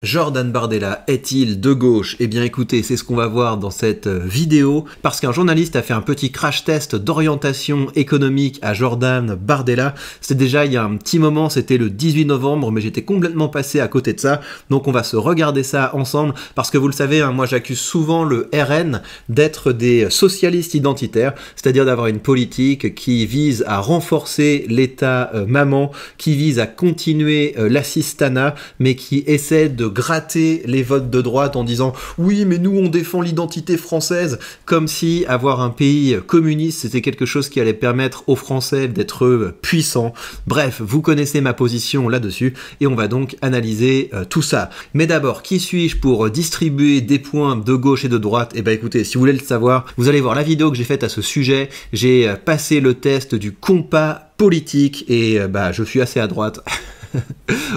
Jordan Bardella est-il de gauche? Eh bien écoutez, c'est ce qu'on va voir dans cette vidéo, parce qu'un journaliste a fait un petit crash test d'orientation économique à Jordan Bardella. C'était déjà il y a un petit moment, c'était le 18 novembre, mais j'étais complètement passé à côté de ça, donc on va se regarder ça ensemble, parce que vous le savez, moi j'accuse souvent le RN d'être des socialistes identitaires, c'est-à-dire d'avoir une politique qui vise à renforcer l'État maman, qui vise à continuer l'assistanat, mais qui essaie de gratter les votes de droite en disant oui mais nous on défend l'identité française, comme si avoir un pays communiste c'était quelque chose qui allait permettre aux Français d'être puissants. Bref, vous connaissez ma position là-dessus et on va donc analyser tout ça. Mais d'abord, qui suis-je pour distribuer des points de gauche et de droite? Eh ben écoutez, si vous voulez le savoir, vous allez voir la vidéo que j'ai faite à ce sujet. J'ai passé le test du compas politique et je suis assez à droite.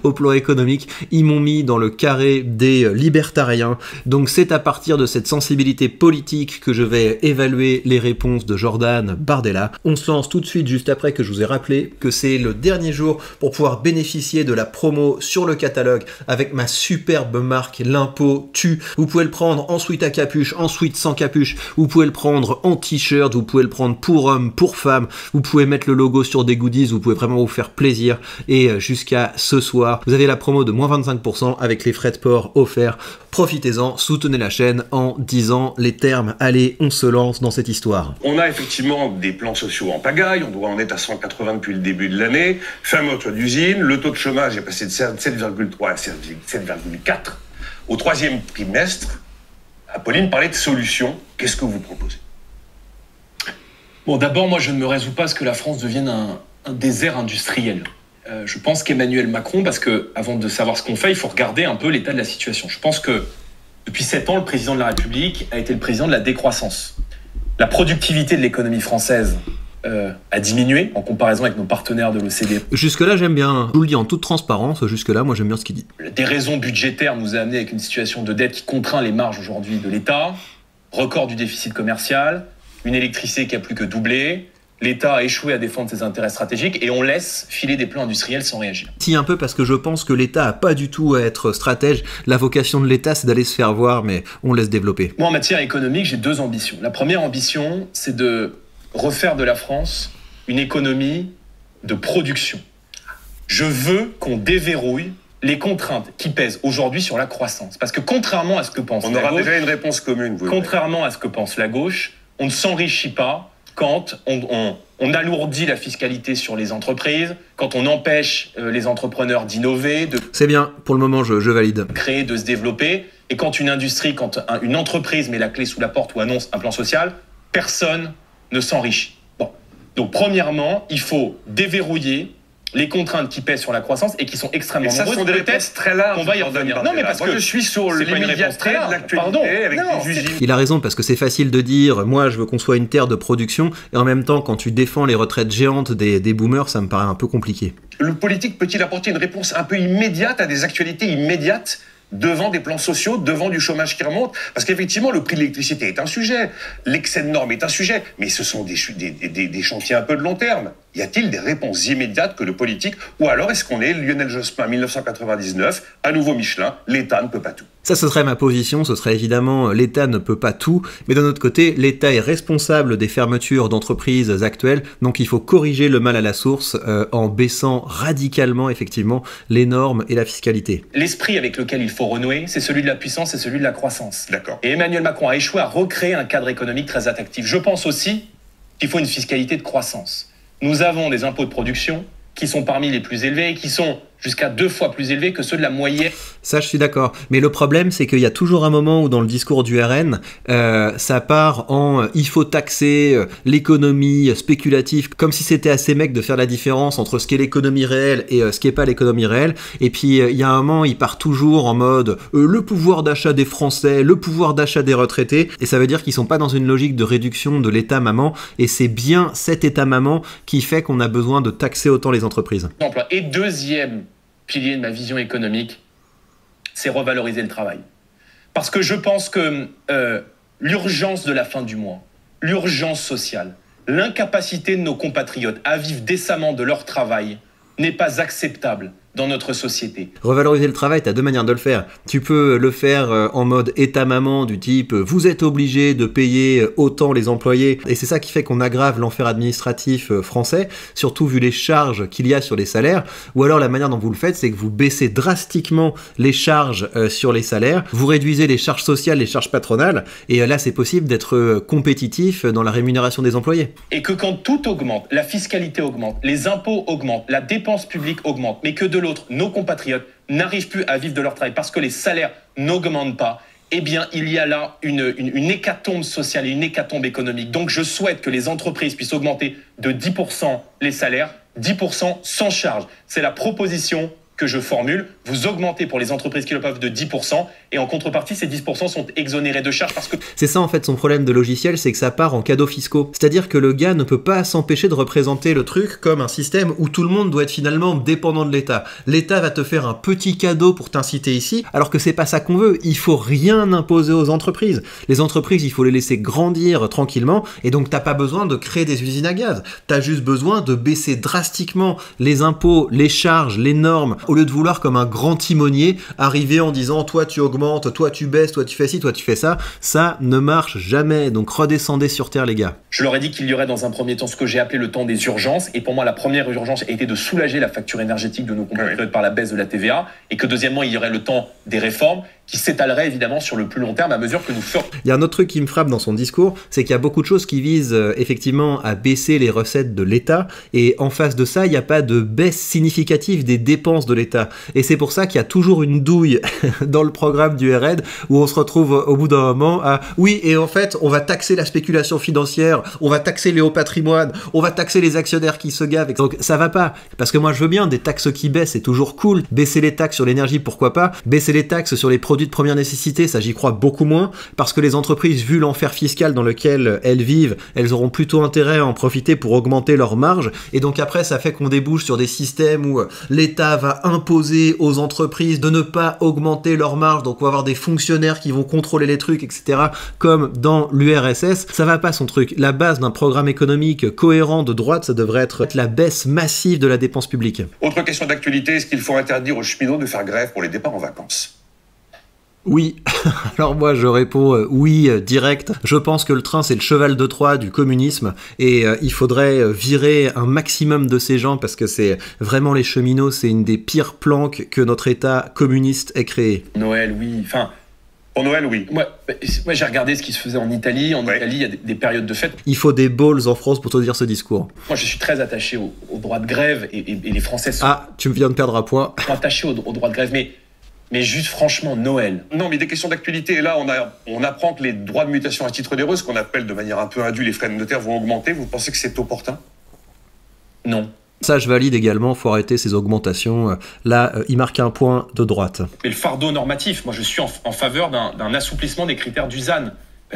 Au plan économique, ils m'ont mis dans le carré des libertariens. Donc c'est à partir de cette sensibilité politique que je vais évaluer les réponses de Jordan Bardella. On se lance tout de suite juste après que je vous ai rappelé que c'est le dernier jour pour pouvoir bénéficier de la promo sur le catalogue avec ma superbe marque L'impôt tue. Vous pouvez le prendre en sweat à capuche, en sweat sans capuche, vous pouvez le prendre en t-shirt, vous pouvez le prendre pour homme, pour femme, vous pouvez mettre le logo sur des goodies, vous pouvez vraiment vous faire plaisir et jusqu'à ce soir, vous avez la promo de moins 25% avec les frais de port offerts. Profitez-en, soutenez la chaîne en disant les termes. Allez, on se lance dans cette histoire. On a effectivement des plans sociaux en pagaille, on doit en être à 180 depuis le début de l'année, fermeture d'usine, le taux de chômage est passé de 7,3 à 7,4 au troisième trimestre. Apolline parlait de solutions, qu'est-ce que vous proposez? Bon, d'abord, moi je ne me résous pas à ce que la France devienne un désert industriel. Je pense qu'Emmanuel Macron, parce que avant de savoir ce qu'on fait, il faut regarder un peu l'état de la situation. Je pense que depuis 7 ans, le président de la République a été le président de la décroissance. La productivité de l'économie française a diminué en comparaison avec nos partenaires de l'OCDE. Jusque-là, j'aime bien. Je vous le dis en toute transparence, jusque-là, moi j'aime bien ce qu'il dit. Des raisons budgétaires nous a amené avec une situation de dette qui contraint les marges aujourd'hui de l'État, record du déficit commercial, une électricité qui a plus que doublé. L'État a échoué à défendre ses intérêts stratégiques et on laisse filer des plans industriels sans réagir. Si, un peu, parce que je pense que l'État n'a pas du tout à être stratège. La vocation de l'État, c'est d'aller se faire voir, mais on laisse développer. Moi, en matière économique, j'ai 2 ambitions. La première ambition, c'est de refaire de la France une économie de production. Je veux qu'on déverrouille les contraintes qui pèsent aujourd'hui sur la croissance. Parce que contrairement à ce que pense la gauche... On aura déjà une réponse commune. Contrairement à ce que pense la gauche, on ne s'enrichit pas quand on alourdit la fiscalité sur les entreprises, quand on empêche les entrepreneurs d'innover, de... C'est bien, pour le moment, je valide. Créer, de se développer, et quand une industrie, quand une entreprise met la clé sous la porte ou annonce un plan social, personne ne s'enrichit. Bon. Donc, premièrement, il faut déverrouiller les contraintes qui pèsent sur la croissance et qui sont extrêmement nombreuses. Ce sont des réponses très larges. On va y revenir. Non, mais parce que je suis sur l'immédiateté de l'actualité avec des usines. Il a raison, parce que c'est facile de dire moi je veux qu'on soit une terre de production, et en même temps quand tu défends les retraites géantes des boomers, ça me paraît un peu compliqué. Le politique peut-il apporter une réponse un peu immédiate à des actualités immédiates devant des plans sociaux, devant du chômage qui remonte? Parce qu'effectivement, le prix de l'électricité est un sujet, l'excès de normes est un sujet, mais ce sont des chantiers un peu de long terme. Y a-t-il des réponses immédiates que le politique, ou alors est-ce qu'on est Lionel Jospin 1999, à nouveau Michelin, l'État ne peut pas tout? Ça, ce serait ma position, ce serait évidemment l'État ne peut pas tout, mais d'un autre côté, l'État est responsable des fermetures d'entreprises actuelles, donc il faut corriger le mal à la source en baissant radicalement, effectivement, les normes et la fiscalité. L'esprit avec lequel il faut renouer, c'est celui de la puissance et celui de la croissance. D'accord. Et Emmanuel Macron a échoué à recréer un cadre économique très attractif. Je pense aussi qu'il faut une fiscalité de croissance. Nous avons des impôts de production qui sont parmi les plus élevés et qui sont jusqu'à 2 fois plus élevés que ceux de la moyenne. Ça, je suis d'accord. Mais le problème, c'est qu'il y a toujours un moment où dans le discours du RN, ça part en il faut taxer l'économie spéculative, comme si c'était à ces mecs de faire la différence entre ce qu'est l'économie réelle et ce qui n'est pas l'économie réelle. Et puis, il y a un moment, il part toujours en mode le pouvoir d'achat des Français, le pouvoir d'achat des retraités. Et ça veut dire qu'ils sont pas dans une logique de réduction de l'État maman. Et c'est bien cet État maman qui fait qu'on a besoin de taxer autant les entreprises. Et deuxième pilier de ma vision économique, c'est revaloriser le travail. Parce que je pense que l'urgence de la fin du mois, l'urgence sociale, l'incapacité de nos compatriotes à vivre décemment de leur travail n'est pas acceptable dans notre société. Revaloriser le travail, t'as deux manières de le faire. Tu peux le faire en mode état-maman, du type vous êtes obligé de payer autant les employés, et c'est ça qui fait qu'on aggrave l'enfer administratif français, surtout vu les charges qu'il y a sur les salaires. Ou alors la manière dont vous le faites, c'est que vous baissez drastiquement les charges sur les salaires, vous réduisez les charges sociales, les charges patronales, et là c'est possible d'être compétitif dans la rémunération des employés. Et que quand tout augmente, la fiscalité augmente, les impôts augmentent, la dépense publique augmente, mais que de l'autre, nos compatriotes n'arrivent plus à vivre de leur travail parce que les salaires n'augmentent pas, eh bien, il y a là une hécatombe sociale et une hécatombe économique. Donc, je souhaite que les entreprises puissent augmenter de 10% les salaires, 10% sans charge. C'est la proposition que je formule. Vous augmentez pour les entreprises qui le peuvent de 10%, et en contrepartie, ces 10% sont exonérés de charges parce que... C'est ça en fait son problème de logiciel, c'est que ça part en cadeaux fiscaux. C'est-à-dire que le gars ne peut pas s'empêcher de représenter le truc comme un système où tout le monde doit être finalement dépendant de l'État. L'État va te faire un petit cadeau pour t'inciter ici, alors que c'est pas ça qu'on veut. Il faut rien imposer aux entreprises. Les entreprises, il faut les laisser grandir tranquillement, et donc t'as pas besoin de créer des usines à gaz. T'as juste besoin de baisser drastiquement les impôts, les charges, les normes, au lieu de vouloir comme un grand timonier arriver en disant toi tu augmentes, toi tu baisses, toi tu fais ci, toi tu fais ça. Ça ne marche jamais, donc redescendez sur terre les gars. Je leur ai dit qu'il y aurait dans un premier temps ce que j'ai appelé le temps des urgences, et pour moi la première urgence a été de soulager la facture énergétique de nos compatriotes par la baisse de la TVA, et que deuxièmement il y aurait le temps des réformes qui s'étalerait évidemment sur le plus long terme à mesure que nous ferons. Il y a un autre truc qui me frappe dans son discours, c'est qu'il y a beaucoup de choses qui visent effectivement à baisser les recettes de l'État, et en face de ça, il n'y a pas de baisse significative des dépenses de l'État. Et c'est pour ça qu'il y a toujours une douille dans le programme du RN, où on se retrouve au bout d'un moment à « oui, et en fait, on va taxer la spéculation financière, on va taxer les hauts patrimoines, on va taxer les actionnaires qui se gavent. » Donc ça va pas, parce que moi je veux bien, des taxes qui baissent, c'est toujours cool. Baisser les taxes sur l'énergie, pourquoi pas. Baisser les taxes sur les produits de première nécessité, ça j'y crois beaucoup moins, parce que les entreprises, vu l'enfer fiscal dans lequel elles vivent, elles auront plutôt intérêt à en profiter pour augmenter leurs marges, et donc après ça fait qu'on débouche sur des systèmes où l'État va imposer aux entreprises de ne pas augmenter leurs marges, donc on va avoir des fonctionnaires qui vont contrôler les trucs, etc., comme dans l'URSS. Ça va pas son truc. La base d'un programme économique cohérent de droite, ça devrait être la baisse massive de la dépense publique. Autre question d'actualité, est-ce qu'il faut interdire aux cheminots de faire grève pour les départs en vacances ? Oui, alors moi je réponds oui direct. Je pense que le train c'est le cheval de Troie du communisme, et il faudrait virer un maximum de ces gens, parce que c'est vraiment, les cheminots, c'est une des pires planques que notre État communiste ait créé. Noël, oui, enfin... Pour Noël, oui. Moi j'ai regardé ce qui se faisait en Italie. En Italie, il y a des périodes de fête. Il faut des balls en France pour te dire ce discours. Moi, je suis très attaché au droit de grève, et les Français sont tu viens de perdre un point. attachés au droit de grève, mais juste franchement, Noël. Non, mais des questions d'actualité. Et là, on apprend que les droits de mutation à titre onéreux, ce qu'on appelle de manière un peu indue les frais de notaire, vont augmenter. Vous pensez que c'est opportun ? Non. Ça, je valide également, faut arrêter ces augmentations. Là, il marque un point de droite. Mais le fardeau normatif, moi je suis en faveur d'un assouplissement des critères du ZAN.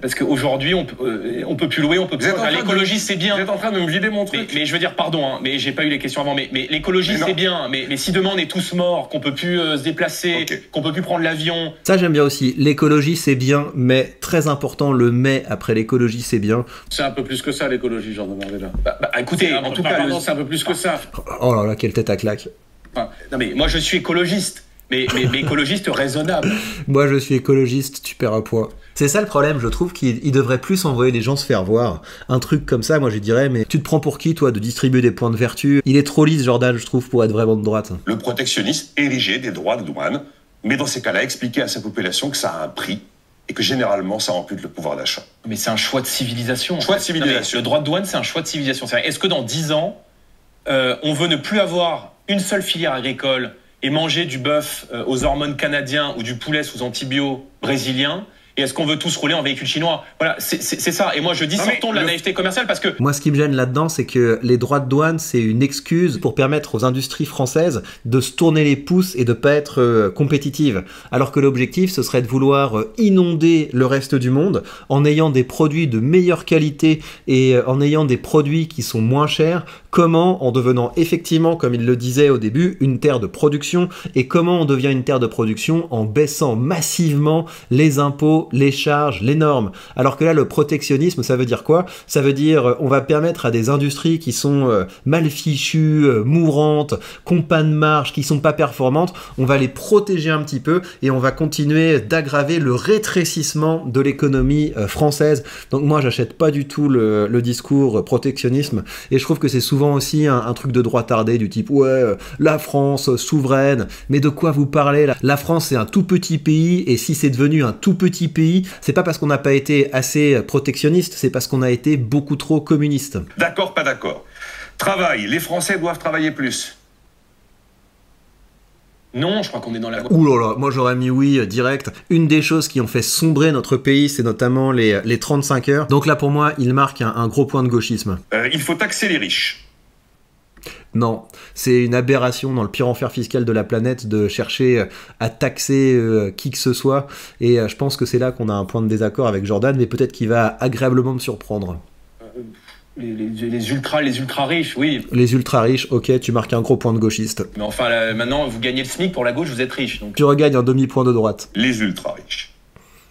Parce qu'aujourd'hui, on peut plus louer, on peut plus... L'écologie, c'est bien. Vous êtes en train de me vider mon truc. Mais je veux dire, pardon, hein, mais j'ai pas eu les questions avant, mais l'écologie, c'est bien. Mais si demain on est tous morts, qu'on peut plus se déplacer, qu'on peut plus prendre l'avion... Ça, j'aime bien aussi. L'écologie, c'est bien, mais très important, le mais après l'écologie, c'est bien. C'est un peu plus que ça, l'écologie, Jean de Bardella. Écoutez, en tout cas... Pardon, c'est un peu plus que ça. Oh là là, quelle tête à claque. Non mais moi, je suis écologiste. Mais écologiste raisonnable. Moi, je suis écologiste, tu perds un point. C'est ça le problème, je trouve qu'il devrait plus envoyer les gens se faire voir. Un truc comme ça, moi je dirais, mais tu te prends pour qui, toi, de distribuer des points de vertu? Il est trop lisse, Jordan, je trouve, pour être vraiment de droite. Le protectionnisme érigeait des droits de douane, mais dans ces cas-là, expliquer à sa population que ça a un prix, et que généralement, ça ampute le pouvoir d'achat. Mais c'est un choix de civilisation. Choix de civilisation. Le droit de douane, c'est un choix de civilisation. Est-ce que dans 10 ans, on veut ne plus avoir une seule filière agricole et manger du bœuf aux hormones canadiens ou du poulet sous antibio brésilien? Et est-ce qu'on veut tous rouler en véhicule chinois? Voilà, c'est ça. Et moi, je dis sortons de la naïveté commerciale, parce que... Moi, ce qui me gêne là-dedans, c'est que les droits de douane, c'est une excuse pour permettre aux industries françaises de se tourner les pouces et de pas être compétitives. Alors que l'objectif, ce serait de vouloir inonder le reste du monde en ayant des produits de meilleure qualité et en ayant des produits qui sont moins chers. Comment, en devenant effectivement, comme il le disait au début, une terre de production, et comment on devient une terre de production en baissant massivement les impôts, impôts, les charges, les normes. Alors que là, le protectionnisme, ça veut dire quoi? Ça veut dire on va permettre à des industries qui sont mal fichues, mourantes, qui n'ont pas de marge, qui sont pas performantes, on va les protéger un petit peu et on va continuer d'aggraver le rétrécissement de l'économie française. Donc moi, j'achète pas du tout le discours protectionnisme et je trouve que c'est souvent aussi un truc de droit tardé du type ouais, la France souveraine, mais de quoi vous parlez là? La France c'est un tout petit pays et si c'est devenu un tout petit pays, c'est pas parce qu'on n'a pas été assez protectionniste, c'est parce qu'on a été beaucoup trop communiste. D'accord, pas d'accord. Travail, les Français doivent travailler plus. Non, je crois qu'on est dans la voie. Ouh là là, moi j'aurais mis oui direct. Une des choses qui ont fait sombrer notre pays, c'est notamment les 35 heures. Donc là pour moi, il marque un gros point de gauchisme. Il faut taxer les riches. Non, c'est une aberration dans le pire enfer fiscal de la planète de chercher à taxer qui que ce soit. Et je pense que c'est là qu'on a un point de désaccord avec Jordan, mais peut-être qu'il va agréablement me surprendre. Les ultra riches, oui. Les ultra riches, ok, tu marques un gros point de gauchiste. Mais enfin, là, maintenant, vous gagnez le SMIC pour la gauche, vous êtes riche. Donc... Tu regagnes un demi-point de droite. Les ultra riches.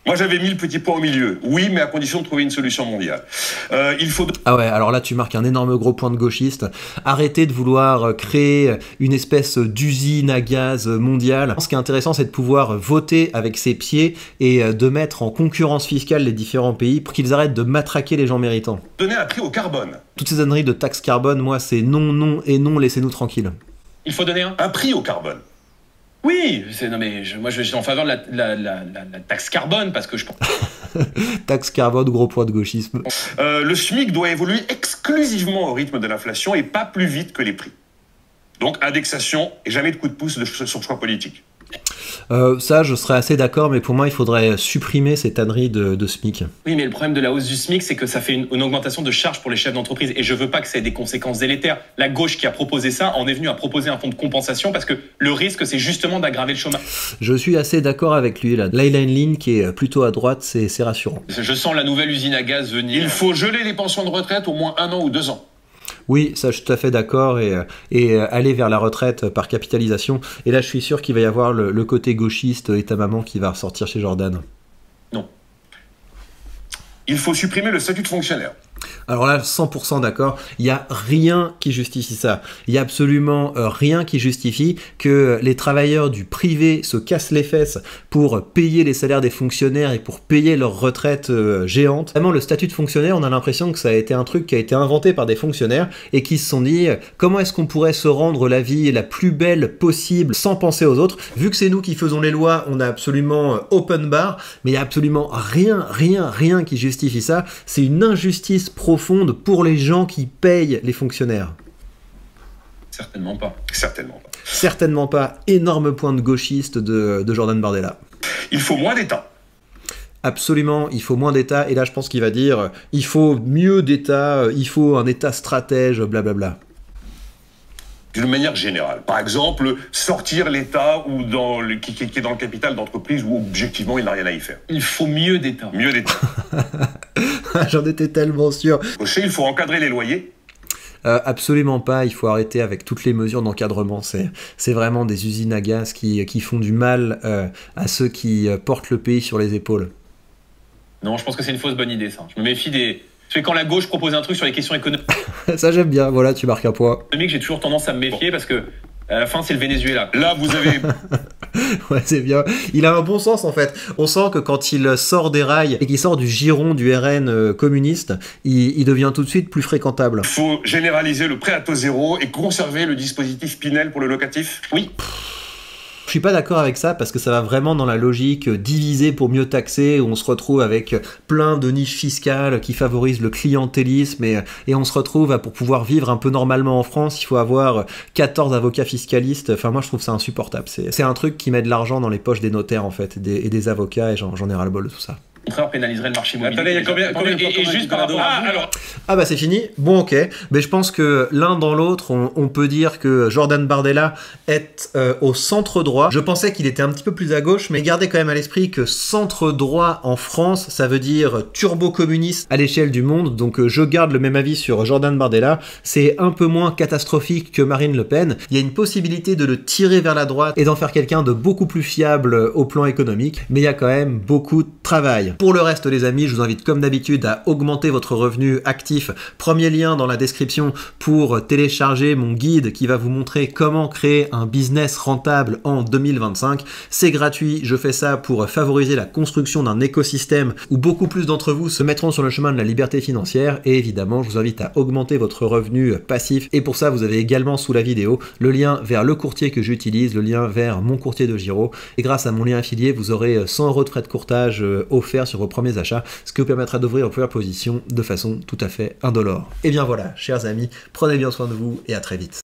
Moi, j'avais mis le petit point au milieu. Oui, mais à condition de trouver une solution mondiale. Il faut... Ah ouais, alors là, tu marques un énorme gros point de gauchiste. Arrêtez de vouloir créer une espèce d'usine à gaz mondiale. Ce qui est intéressant, c'est de pouvoir voter avec ses pieds et de mettre en concurrence fiscale les différents pays pour qu'ils arrêtent de matraquer les gens méritants. Donner un prix au carbone. Toutes ces âneries de taxes carbone, moi, c'est non, non et non, laissez-nous tranquilles. Il faut donner un prix au carbone. Oui, non mais moi je suis en faveur de la taxe carbone parce que je pense... Taxe carbone, gros point de gauchisme. Le SMIC doit évoluer exclusivement au rythme de l'inflation et pas plus vite que les prix. Donc indexation et jamais de coup de pouce sur choix politique. Ça, je serais assez d'accord, mais pour moi, il faudrait supprimer ces tanneries de SMIC. Oui, mais le problème de la hausse du SMIC, c'est que ça fait une augmentation de charges pour les chefs d'entreprise. Et je veux pas que ça ait des conséquences délétères. La gauche qui a proposé ça en est venue à proposer un fonds de compensation parce que le risque, c'est justement d'aggraver le chômage. Je suis assez d'accord avec lui, là. Là, il a une ligne qui est plutôt à droite, c'est rassurant. Je sens la nouvelle usine à gaz venir. Il faut geler les pensions de retraite au moins 1 an ou 2 ans. Oui, ça je suis tout à fait d'accord, et aller vers la retraite par capitalisation. Et là je suis sûr qu'il va y avoir le côté gauchiste et ta maman qui va ressortir chez Jordan. Non. Il faut supprimer le statut de fonctionnaire. Alors là, 100% d'accord, il n'y a rien qui justifie ça. Il n'y a absolument rien qui justifie que les travailleurs du privé se cassent les fesses pour payer les salaires des fonctionnaires et pour payer leur retraite géante. Vraiment, le statut de fonctionnaire, on a l'impression que ça a été un truc qui a été inventé par des fonctionnaires et qui se sont dit comment est-ce qu'on pourrait se rendre la vie la plus belle possible sans penser aux autres. Vu que c'est nous qui faisons les lois, on a absolument open bar, mais il n'y a absolument rien qui justifie ça. C'est une injustice profonde pour les gens qui payent les fonctionnaires. Certainement pas. Certainement pas. Certainement pas. Énorme point de gauchiste de Jordan Bardella. Il faut moins d'État. Absolument, il faut moins d'État. Et là, je pense qu'il va dire il faut mieux d'État, il faut un État stratège, blablabla. D'une manière générale. Par exemple, sortir l'État ou qui est dans le capital d'entreprise où objectivement il n'a rien à y faire. Il faut mieux d'État. Mieux d'État. J'en étais tellement sûr. Il faut encadrer les loyers. Absolument pas, il faut arrêter avec toutes les mesures d'encadrement. C'est vraiment des usines à gaz qui font du mal à ceux qui portent le pays sur les épaules. Non, je pense que c'est une fausse bonne idée, ça. Je me méfie des... C'est quand la gauche propose un truc sur les questions économiques. Ça j'aime bien, voilà, tu marques un point. J'ai toujours tendance à me méfier parce que à la fin c'est le Venezuela. Là vous avez... Ouais, c'est bien. Il a un bon sens en fait. On sent que quand il sort des rails et qu'il sort du giron du RN communiste, il devient tout de suite plus fréquentable. Il faut généraliser le prêt à taux zéro et conserver le dispositif Pinel pour le locatif. Oui. Je suis pas d'accord avec ça parce que ça va vraiment dans la logique diviser pour mieux taxer où on se retrouve avec plein de niches fiscales qui favorisent le clientélisme et on se retrouve pour pouvoir vivre un peu normalement en France, il faut avoir 14 avocats fiscalistes. Enfin moi je trouve ça insupportable. C'est un truc qui met de l'argent dans les poches des notaires en fait et des avocats et j'en ai ras le bol de tout ça. contraire, pénaliserait le marché immobilier. Attendez, il y a combien Et juste par rapport à... alors, Ah bah c'est fini. Bon ok. Mais je pense que l'un dans l'autre, on peut dire que Jordan Bardella est au centre droit. Je pensais qu'il était un petit peu plus à gauche, mais gardez quand même à l'esprit que centre droit en France, ça veut dire turbo-communiste à l'échelle du monde. Donc je garde le même avis sur Jordan Bardella. C'est un peu moins catastrophique que Marine Le Pen. Il y a une possibilité de le tirer vers la droite et d'en faire quelqu'un de beaucoup plus fiable au plan économique, mais il y a quand même beaucoup de travail. Pour le reste les amis, je vous invite comme d'habitude à augmenter votre revenu actif. Premier lien dans la description pour télécharger mon guide qui va vous montrer comment créer un business rentable en 2025. C'est gratuit, je fais ça pour favoriser la construction d'un écosystème où beaucoup plus d'entre vous se mettront sur le chemin de la liberté financière, et évidemment je vous invite à augmenter votre revenu passif, et pour ça vous avez également sous la vidéo le lien vers le courtier que j'utilise, le lien vers mon courtier de Giro, et grâce à mon lien affilié vous aurez 100 € de frais de courtage offerts sur vos premiers achats, ce qui vous permettra d'ouvrir vos premières positions de façon tout à fait indolore. Et bien voilà, chers amis, prenez bien soin de vous et à très vite.